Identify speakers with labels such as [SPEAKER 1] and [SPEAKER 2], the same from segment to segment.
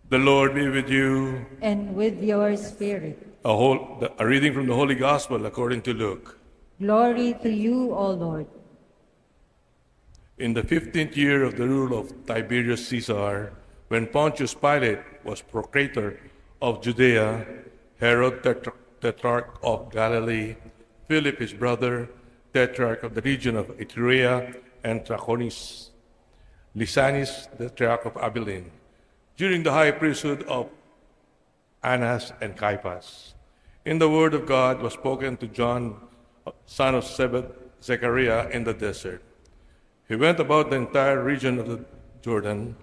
[SPEAKER 1] The Lord be with you.
[SPEAKER 2] And with your spirit.
[SPEAKER 1] A reading from the Holy Gospel according to Luke.
[SPEAKER 2] Glory to you, O Lord.
[SPEAKER 1] In the 15th year of the rule of Tiberius Caesar, when Pontius Pilate was procurator of Judea, Herod tetrarch of Galilee, Philip his brother, tetrarch of the region of Iturea and Trachonitis, Lysanis, the tetrarch of Abilene, during the high priesthood of Annas and Caiaphas. In the word of God was spoken to John, son of Zechariah, in the desert. He went about the entire region of the Jordan,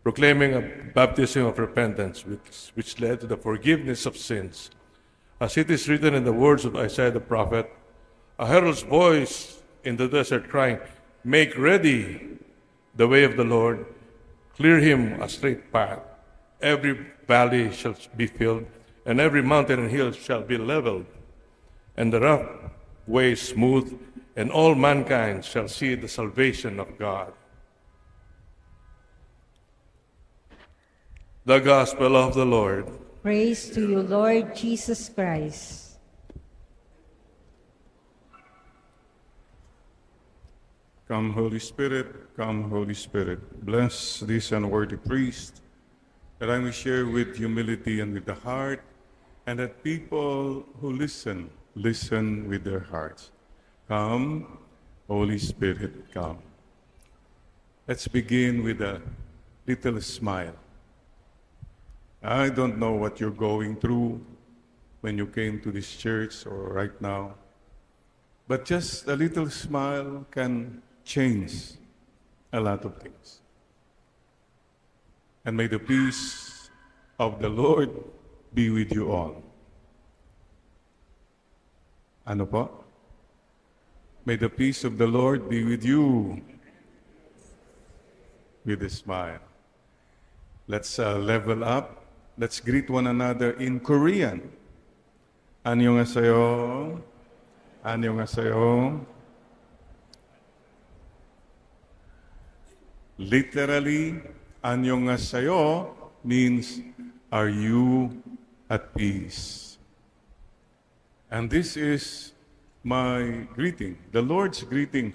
[SPEAKER 1] proclaiming a baptism of repentance, which led to the forgiveness of sins. As it is written in the words of Isaiah the prophet, a herald's voice in the desert crying, "Make ready the way of the Lord, clear him a straight path. Every valley shall be filled, and every mountain and hill shall be leveled, and the rough way smooth, and all mankind shall see the salvation of God." The Gospel of the Lord.
[SPEAKER 2] Praise to you, Lord Jesus Christ.
[SPEAKER 3] Come, Holy Spirit, come, Holy Spirit. Bless this unworthy priest, that I may share with humility and with the heart, and that people who listen with their hearts. Come, Holy Spirit, come. Let's begin with a little smile. I don't know what you're going through when you came to this church or right now, but just a little smile can change a lot of things. And may the peace of the Lord be with you all. Ano po? May the peace of the Lord be with you. With a smile. Let's level up. Let's greet one another in Korean. 안녕하세요. 안녕하세요. Literally, 안녕하세요 means, are you at peace? And this is my greeting, the Lord's greeting,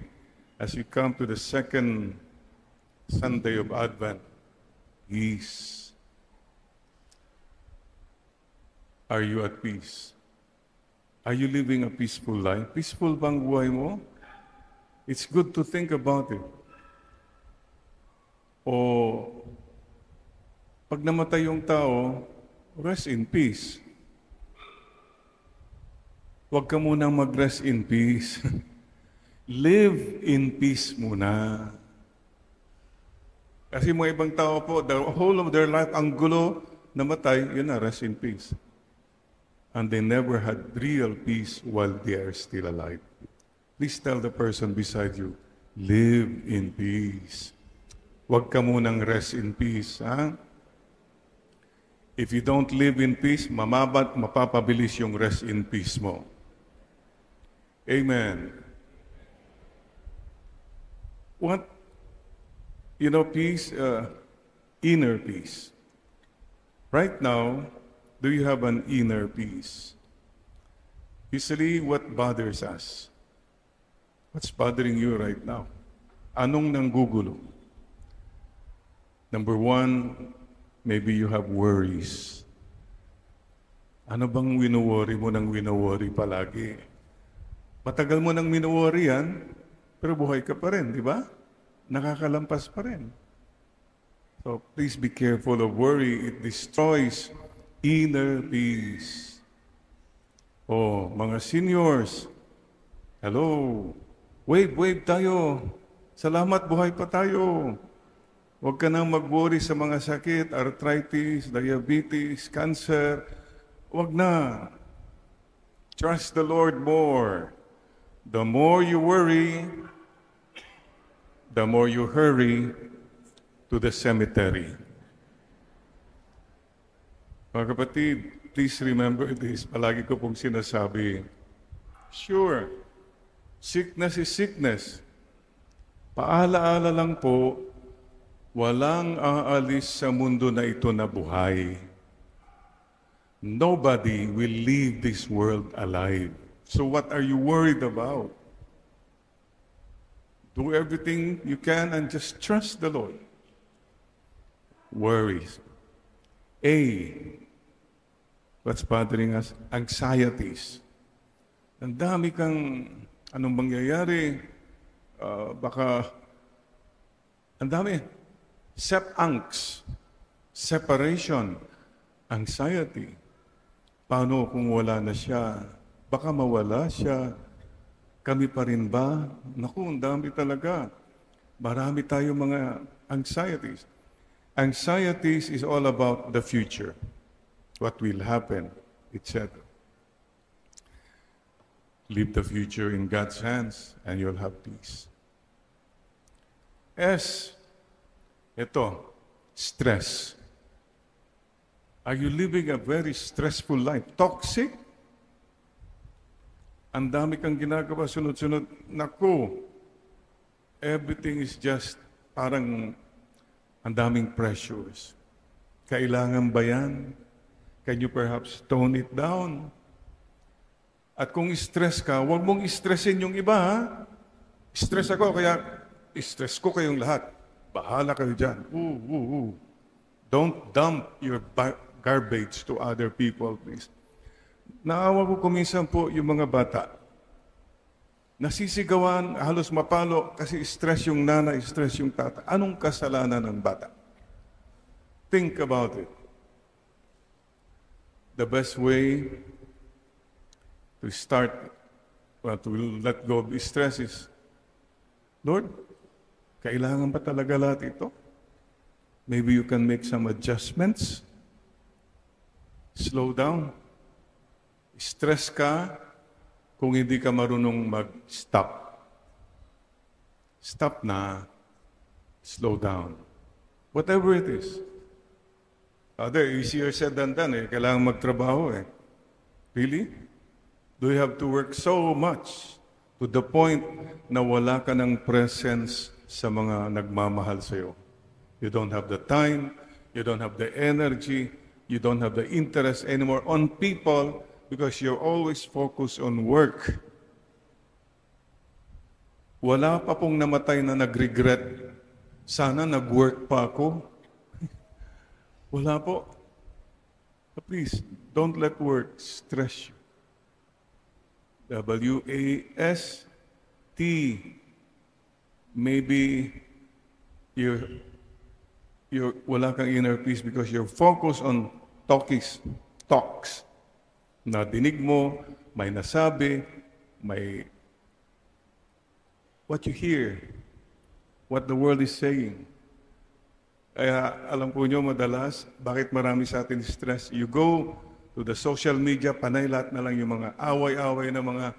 [SPEAKER 3] as we come to the second Sunday of Advent. Peace. Are you at peace? Are you living a peaceful life? Peaceful bang buhay mo? It's good to think about it. O pag namatay yung tao, rest in peace. Huwag ka munang mag-rest in peace. Live in peace muna. Kasi mga ibang tao po, the whole of their life, ang gulo, namatay, yun na, rest in peace. And they never had real peace while they are still alive. Please tell the person beside you, live in peace. Huwag ka munang rest in peace. Ha? If you don't live in peace, mapapabilis yung rest in peace mo. Amen. What? Peace, inner peace. Right now, do you have an inner peace? Usually, what bothers us? What's bothering you right now? Anong nanggugulo? Number one, maybe you have worries. Ano bang wino-worry mo ng wino-worry palagi? Matagal mo nang wino-worry yan, pero buhay ka pa rin, di ba? Nakakalampas pa rin. So please be careful of worry. It destroys inner peace. Oh, mga seniors, hello. Wave tayo. Salamat, buhay pa tayo. Huwag ka nang mag-worry sa mga sakit, arthritis, diabetes, cancer. Huwag na. Trust the Lord more. The more you worry, the more you hurry to the cemetery. Mga kapatid, please remember this. Palagi ko pong sinasabi, sure, sickness is sickness. Paala-ala lang po Walang aalis sa mundo na ito na buhay. Nobody will leave this world alive. So what are you worried about? Do everything you can and just trust the Lord. Worries. A, what's bothering us? Anxieties. Ang dami kang anong mangyayari. Baka, ang dami. Angst, separation, anxiety. Paano kung wala na siya? Baka mawala siya. Kami pa rin ba? Naku, ang dami talaga. Marami tayo mga anxieties. Anxieties is all about the future. What will happen, etc. Leave the future in God's hands and you'll have peace. S, ito, stress. Are you living a very stressful life? Toxic? Ang dami kang ginagawa, sunod-sunod. Naku, everything is just parang ang daming pressures. Kailangan ba yan? Can you perhaps tone it down? At kung stress ka, huwag mong stressin yung iba, ha? Stress ako, kaya stress ko kayong lahat. Bahala kayo dyan. Don't dump your garbage to other people, please. Naawa ko kuminsan po yung mga bata. Nasisigawan, halos mapalo kasi stress yung nanay, stress yung tata. Anong kasalanan ng bata? Think about it. The best way to start, to let go of stress is, Lord, kailangan ba talaga lahat ito? Maybe you can make some adjustments. Slow down. Stress ka kung hindi ka marunong mag-stop. Stop na. Slow down. Whatever it is. Easier said than done. Kailangan magtrabaho. Really? Do you have to work so much to the point na wala ka ng presence sa mga nagmamahal sa'yo? You don't have the time, you don't have the energy, you don't have the interest anymore on people because you're always focused on work. Wala pa pong namatay na nag-regret, sana nag-work pa ako. Wala po. Please, don't let work stress you. W-A-S-T. Maybe wala kang inner peace because you're focused on talks. Nadinig mo, may nasabi, may what you hear, what the world is saying. Kaya alam po nyo madalas, bakit marami sa atin stress? You go to the social media, panay lahat na lang yung mga away-away na mga,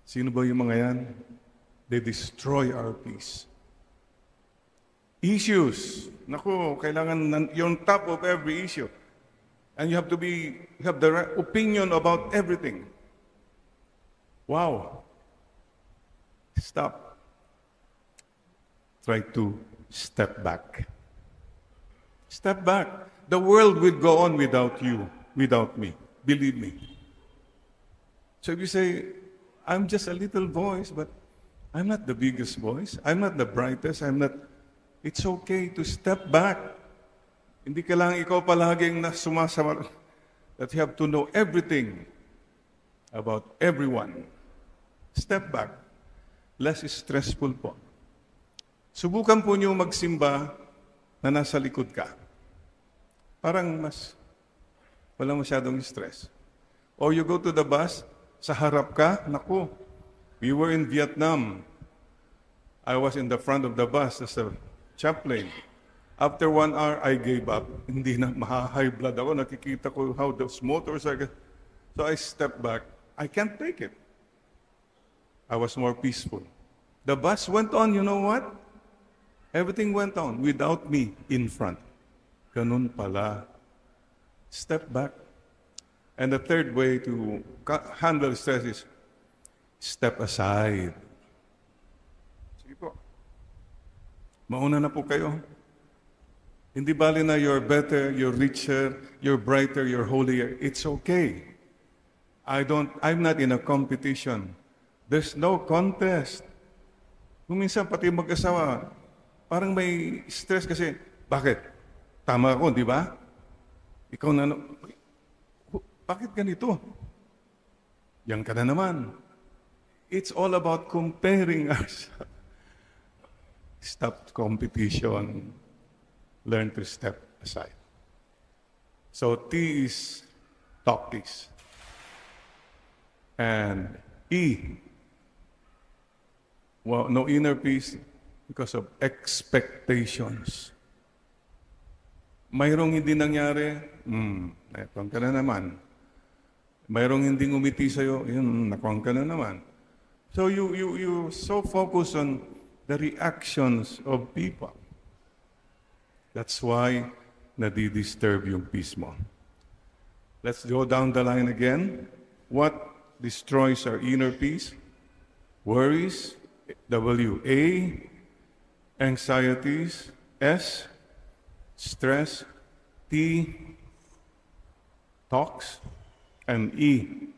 [SPEAKER 3] sino ba yung mga yan? They destroy our peace. Issues. Naku, kailangan you're on top of every issue. And you have the right opinion about everything. Wow. Stop. Try to step back. Step back. The world will go on without you, without me. Believe me. So if you say, I'm just a little voice, but I'm not the biggest voice. I'm not the brightest. It's okay to step back. Hindi ka lang ikaw palaging sumasama. That you have to know everything about everyone. Step back. Less stressful po. Subukan po niyo magsimba na nasa likod ka. Parang wala masyadong stress. Or you go to the bus, sa harap ka, naku, we were in Vietnam. I was in the front of the bus as a chaplain. After 1 hour, I gave up. Hindi na, high blood ako. Nakikita ko how those motors are. So I stepped back. I can't take it. I was more peaceful. The bus went on, you know what? Everything went on without me in front. Ganun pala. Step back. And the third way to handle stress is step aside. Sige po. Mauna na po kayo. Hindi bali na you're better, you're richer, you're brighter, you're holier. It's okay. I'm not in a competition. There's no contest. Kung minsan pati mag-asawa, parang may stress kasi, bakit? Tama ako, di ba? Ikaw na, bakit ganito? Yan ka na naman. It's all about comparing ourselves. Stop competition. Learn to step aside. So T is talk peace. And E, well, no inner peace because of expectations. Mayroong hindi nangyari, nakuha ka na naman. Mayroong hindi ngumiti sa'yo, yun, nakuha ka na naman. So you so focus on the reactions of people. That's why nadi-disturb yung peace mo. Let's go down the line again. What destroys our inner peace? Worries, W. A. Anxieties, S. Stress, T. Talks, and E.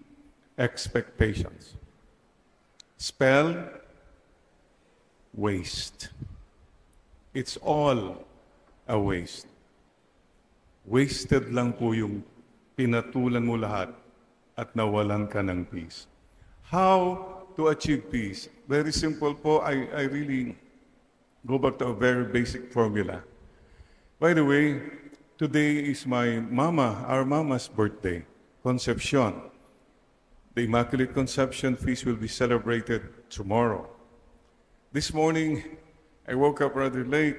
[SPEAKER 3] Expectations. Spell, waste. It's all a waste. Wasted lang po yung pinatulan mo lahat at nawalan ka ng peace. How to achieve peace? Very simple po. I really go back to a very basic formula. By the way, today is our mama's birthday, Concepcion. The Immaculate Conception feast will be celebrated tomorrow. This morning, I woke up rather late,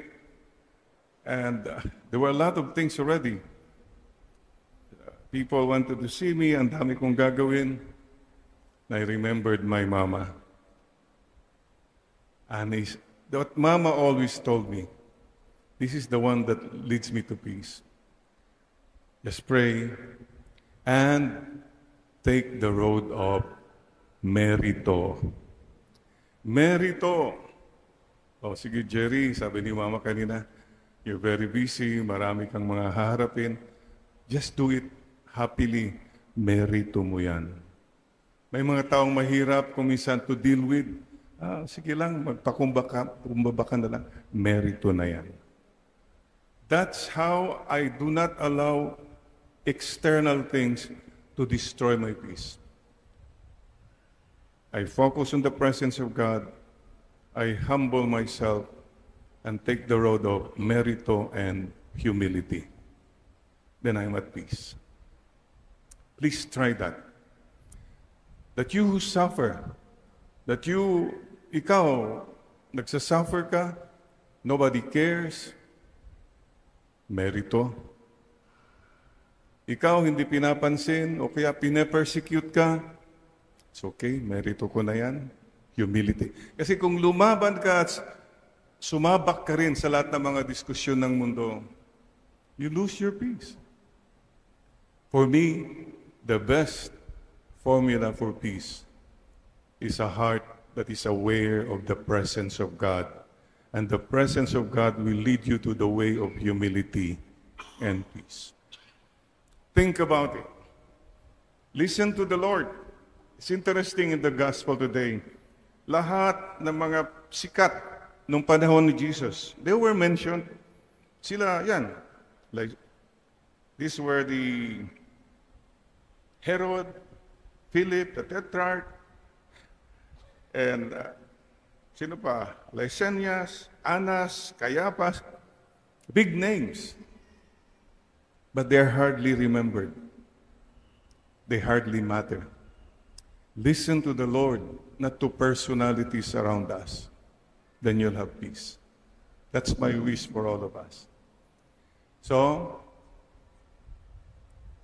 [SPEAKER 3] and there were a lot of things already. People wanted to see me, ang dami kong gagawin. I remembered my mama. And what mama always told me, this is the one that leads me to peace. Just pray and take the road of merito. Merito. Oh, sige Jerry, sabi ni mama kanina, you're very busy, marami kang mga haharapin. Just do it happily. Merito mo yan. May mga taong mahirap kung minsan to deal with. Sige lang, magpakumbaba ka na lang. Merito na yan. That's how I do not allow external things to destroy my peace. I focus on the presence of God. I humble myself and take the road of merito and humility. Then I'm at peace. Please try that. That you who suffer, that ikaw, nagsasuffer ka, nobody cares, merito. Ikaw hindi pinapansin o kaya pinapersecute ka, it's okay, merito ko na yan. Humility. Kasi kung lumaban ka at sumabak ka rin sa lahat ng mga diskusyon ng mundo, you lose your peace. For me, the best formula for peace is a heart that is aware of the presence of God. And the presence of God will lead you to the way of humility and peace. Think about it. Listen to the Lord. It's interesting in the gospel today. Lahat ng mga sikat nung panahon ni Jesus, they were mentioned. Sila, yan. Like, these were the Herod, Philip, the Tetrarch, and sino pa? Lysanias, Annas, Caiaphas. Big names. But they're hardly remembered. They hardly matter. Listen to the Lord, not to personalities around us. Then you'll have peace. That's my wish for all of us. So,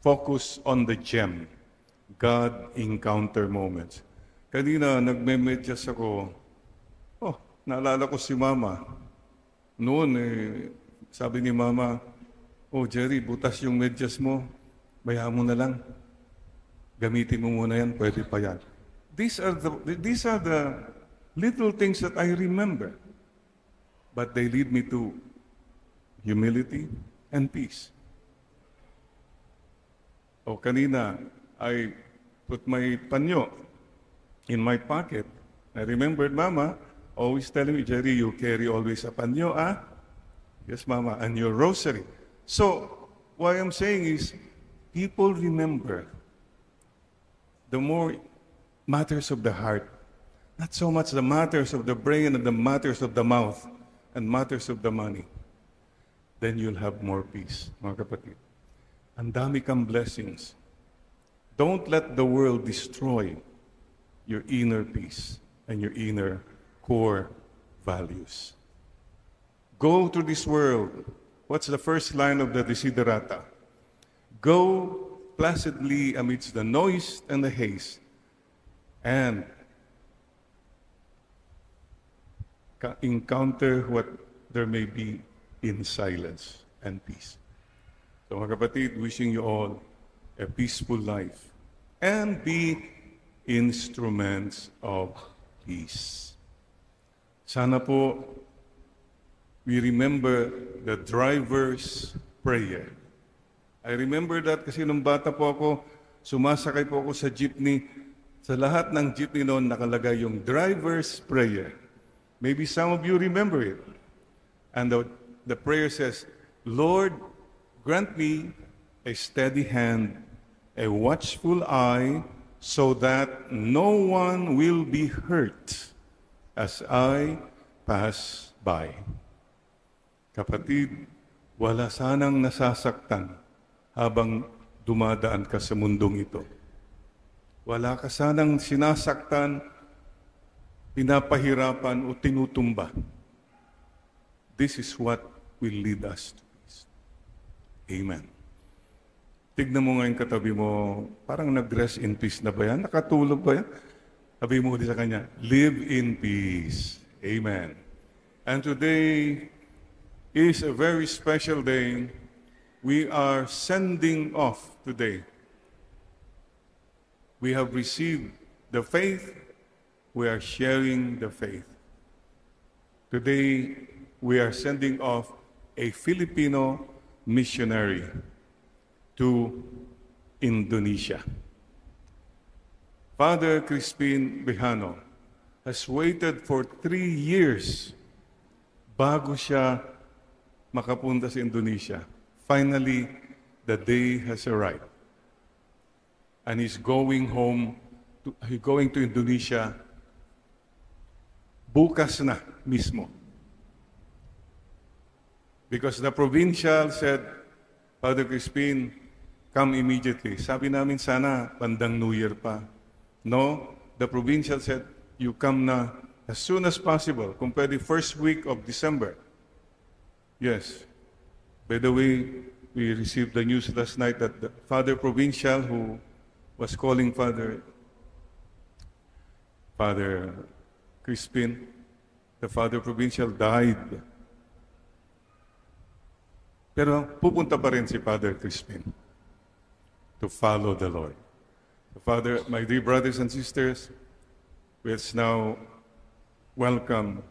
[SPEAKER 3] focus on the gem. God encounter moments. Kanina, nagme-medyas ako. Naalala ko si Mama. Noon, sabi ni Mama, Jerry, butas yung medyas mo. Bayaan mo na lang. Gamitin mo muna yan, pwede pa yan. These are the little things that I remember. but they lead me to humility and peace. O kanina, I put my panyo in my pocket. I remembered Mama always telling me, Jerry, you carry always a panyo, ah? Yes, Mama, and your rosary. So, what I'm saying is, people remember the more matters of the heart, not so much the matters of the brain and the matters of the mouth and matters of the money. Then you'll have more peace, mga kapatid. Ang dami kang blessings. Don't let the world destroy your inner peace and your inner core values. Go to this world. What's the first line of the Desiderata? Go placidly amidst the noise and the haste, and encounter what there may be in silence and peace. So mga kapatid, wishing you all a peaceful life and be instruments of peace. Sana po we remember the driver's prayer. I remember that kasi nung bata po ako, sumasakay po ako sa jeepney. Sa lahat ng jeepney noon nakalagay yung driver's prayer. Maybe some of you remember it. And the prayer says, Lord, grant me a steady hand, a watchful eye, so that no one will be hurt as I pass by. Kapatid, wala sanang nasasaktan habang dumadaan ka sa mundong ito. Wala ka sanang sinasaktan, pinapahirapan o tinutumba. This is what will lead us to peace. Amen. Tignan mo ngayon katabi mo, parang nag-rest in peace na ba yan? Nakatulog ba yan? Sabi mo din sa kanya, live in peace. Amen. And today is a very special day. We are sending off today. We have received the faith. We are sharing the faith. Today, we are sending off a Filipino missionary to Indonesia. Father Crispin Bejano has waited for 3 years bago siya makapunta sa Indonesia. Finally, the day has arrived. And he's going to Indonesia bukas na mismo. Because the provincial said, Father Crispin, come immediately. Sabi namin sana, bandang New Year pa. No, the provincial said, you come na as soon as possible, kung pwede first week of December. Yes. By the way, we received the news last night that the Father Provincial who was calling Father Crispin, the Father Provincial died. Pero pupunta pa rin si Father Crispin to follow the Lord. Father, my dear brothers and sisters, let's now welcome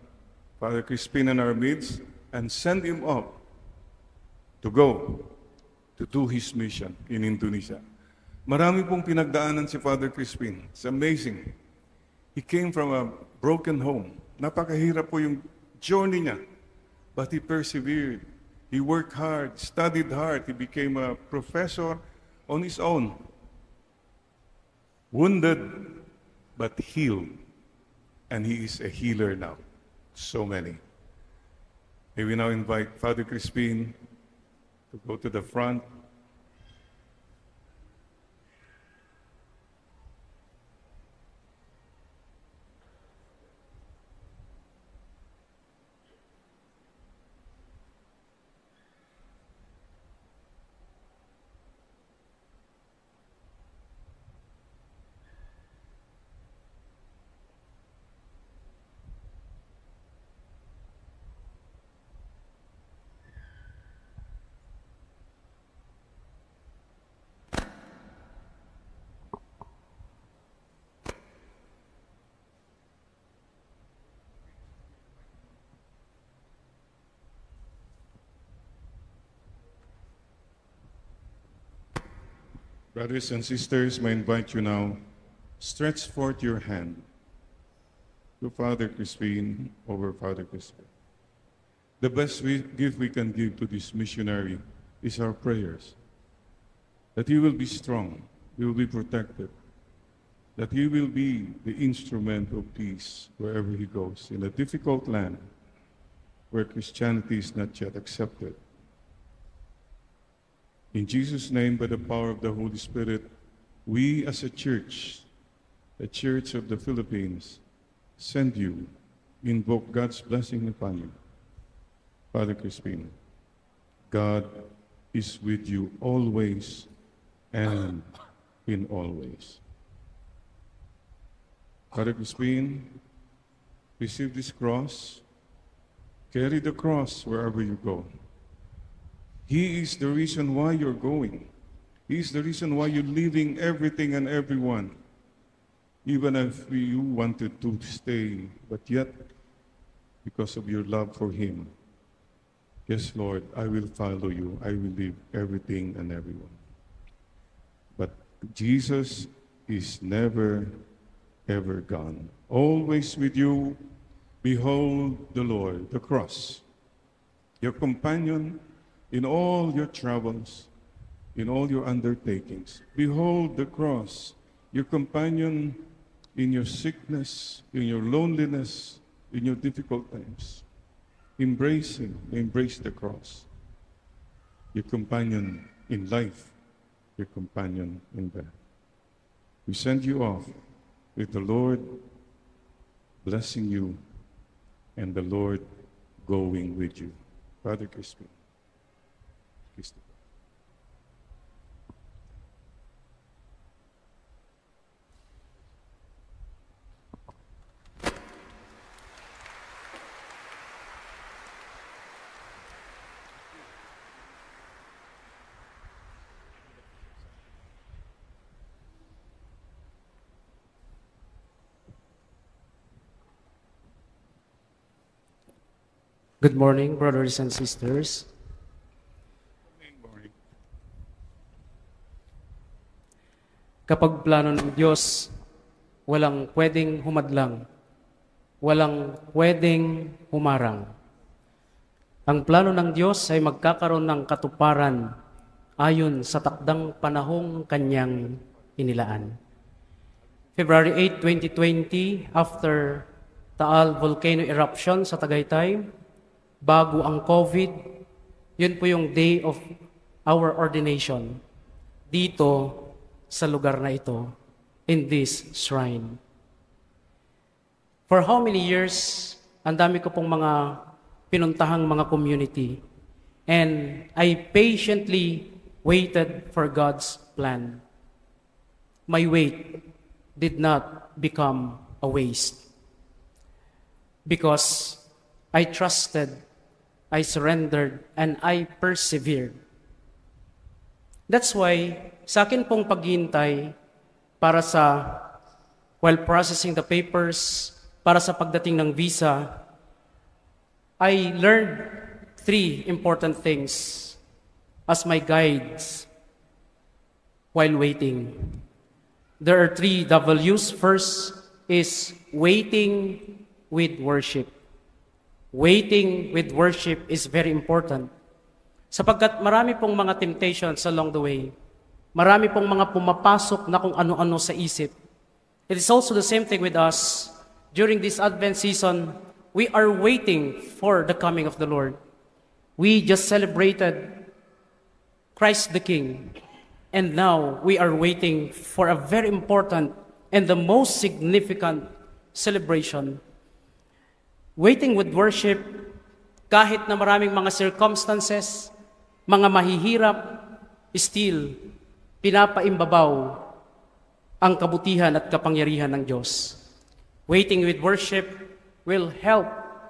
[SPEAKER 3] Father Crispin in our midst and send him up to go to do his mission in Indonesia. Marami pong pinagdaanan si Father Crispin. It's amazing. He came from a broken home. Napakahirap po yung journey niya. But he persevered. He worked hard, studied hard. He became a professor on his own. Wounded, but healed. And he is a healer now. So many. May we now invite Father Crispin to go to the front. Brothers and sisters, I invite you now, stretch forth your hand to Father Crispin over Father Crispin. The best gift we can give to this missionary is our prayers. That he will be strong, he will be protected, that he will be the instrument of peace wherever he goes, in a difficult land where Christianity is not yet accepted. In Jesus' name, by the power of the Holy Spirit, we as a church, the Church of the Philippines, send you, invoke God's blessing upon you. Father Crispin, God is with you always and in all ways. Father Crispin, receive this cross. Carry the cross wherever you go. He is the reason why you're going. He is the reason why you're leaving everything and everyone. Even if you wanted to stay, but yet, because of your love for Him, yes, Lord, I will follow you. I will leave everything and everyone. But Jesus is never, ever gone. Always with you. Behold the Lord, the cross, your companion in all your travels, in all your undertakings. Behold the cross, your companion in your sickness, in your loneliness, in your difficult times. Embrace the cross. Your companion in life, your companion in death. We send you off with the Lord blessing you and the Lord going with you. Father Crispin.
[SPEAKER 4] Good morning, brothers and sisters. Kapag plano ng Diyos, walang pwedeng humadlang, walang pwedeng humarang. Ang plano ng Diyos ay magkakaroon ng katuparan ayon sa takdang panahong Kanyang inilaan. February 8, 2020, after Taal volcano eruption sa Tagaytay, bago ang COVID, yun po yung day of our ordination dito sa lugar na ito, in this shrine. For how many years, ang dami ko pong mga pinuntahang mga community, and I patiently waited for God's plan. My wait did not become a waste because I trusted, I surrendered, and I persevered. That's why, sa akin pong paghihintay para sa, while processing the papers, para sa pagdating ng visa, I learned 3 important things as my guides while waiting. There are 3 W's. First is waiting with worship. Waiting with worship is very important. Sapagkat marami pong mga temptations along the way. Marami pong mga pumapasok na kung ano-ano sa isip. It is also the same thing with us. During this Advent season, we are waiting for the coming of the Lord. We just celebrated Christ the King. And now we are waiting for a very important and the most significant celebration. Waiting with worship, kahit na maraming mga circumstances, mga mahihirap, still, pinapaimbabaw ang kabutihan at kapangyarihan ng Diyos. Waiting with worship will help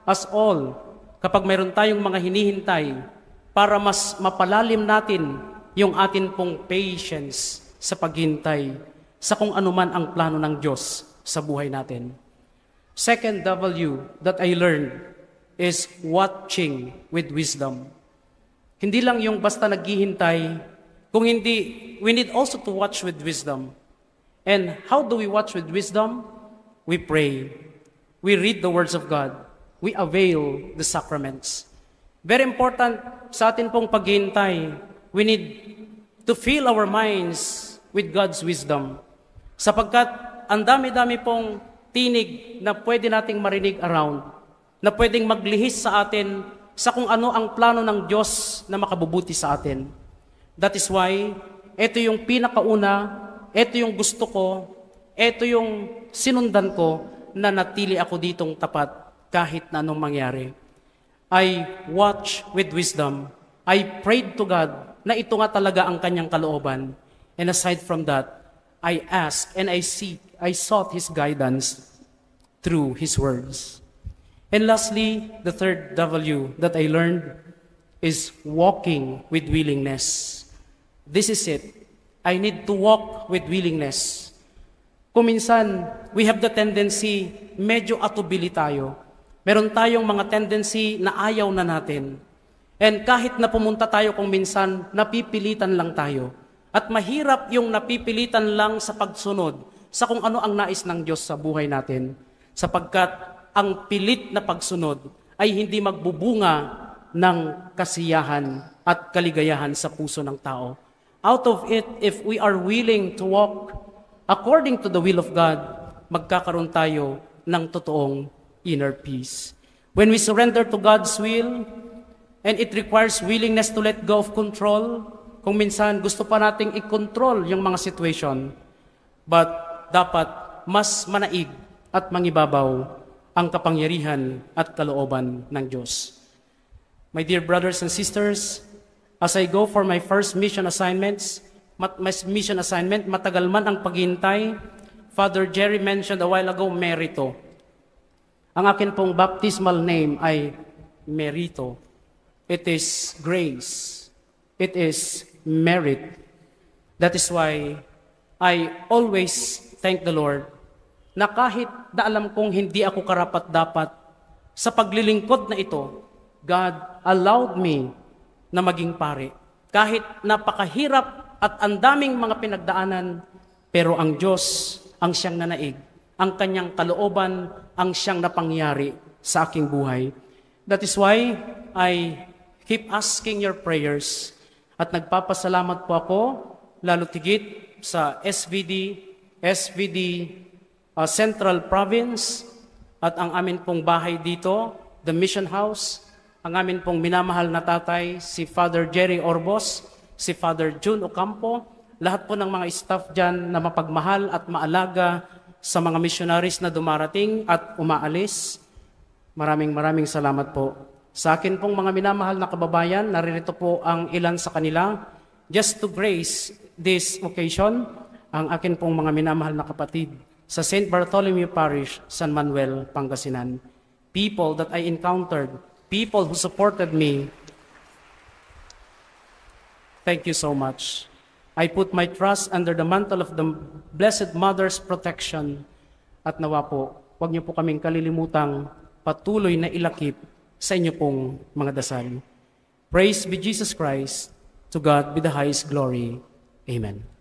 [SPEAKER 4] us all kapag mayroon tayong mga hinihintay para mas mapalalim natin yung atin pong patience sa paghintay sa kung anuman ang plano ng Diyos sa buhay natin. Second W that I learned is watching with wisdom. Hindi lang yung basta naghihintay, kung hindi we need also to watch with wisdom. And how do we watch with wisdom? We pray. We read the words of God. We avail the sacraments. Very important sa atin pong paghihintay, we need to fill our minds with God's wisdom. Sapagkat ang dami-dami pong tinig na pwede nating marinig around, na pwedeng maglihis sa atin sa kung ano ang plano ng Diyos na makabubuti sa atin. That is why, ito yung pinakauna, ito yung gusto ko, ito yung sinundan ko na natili ako ditong tapat kahit na anong mangyari. I watch with wisdom. I prayed to God na ito nga talaga ang kanyang kalooban. And aside from that, I ask and I sought His guidance through His words. And lastly, the third W that I learned is walking with willingness. This is it. I need to walk with willingness. Kung minsan, we have the tendency, medyo atubili tayo. Meron tayong mga tendency na ayaw na natin. And kahit na pumunta tayo kung minsan, napipilitan lang tayo. At mahirap yung napipilitan lang sa pagsunod sa kung ano ang nais ng Diyos sa buhay natin. Sapagkat ang pilit na pagsunod ay hindi magbubunga ng kasiyahan at kaligayahan sa puso ng tao. Out of it, if we are willing to walk according to the will of God, magkakaroon tayo ng totoong inner peace. When we surrender to God's will, and it requires willingness to let go of control, kung minsan gusto pa nating i-control yung mga situation, but dapat mas manaig at mangibabaw ang kapangyarihan at kalooban ng Diyos. My dear brothers and sisters, as I go for my first mission assignment, matagal man ang paghintay. Father Jerry mentioned a while ago, Merito. Ang akin pong baptismal name ay Merito. It is grace. It is merit. That is why I always thank the Lord na kahit na alam kong hindi ako karapat-dapat sa paglilingkod na ito, God allowed me na maging pare. Kahit napakahirap at ang daming mga pinagdaanan, pero ang Diyos ang siyang nanaig. Ang kanyang kalooban ang siyang napangyari sa aking buhay. That is why I keep asking your prayers. At nagpapasalamat po ako, lalo tigit sa SVD Central Province, at ang amin pong bahay dito, the Mission House, ang amin pong minamahal na tatay, si Father Jerry Orbos, si Father June Ocampo, lahat po ng mga staff dyan na mapagmahal at maalaga sa mga missionaries na dumarating at umaalis. Maraming salamat po. Sa akin pong mga minamahal na kababayan, naririto po ang ilan sa kanila. Just to grace this occasion, ang akin pong mga minamahal na kapatid sa St. Bartholomew Parish, San Manuel, Pangasinan. People that I encountered, people who supported me. Thank you so much. I put my trust under the mantle of the Blessed Mother's protection. At nawa po, huwag niyo po kaming kalilimutang patuloy na ilakip sa inyo pong mga dasal. Praise be Jesus Christ. To God be the highest glory. Amen.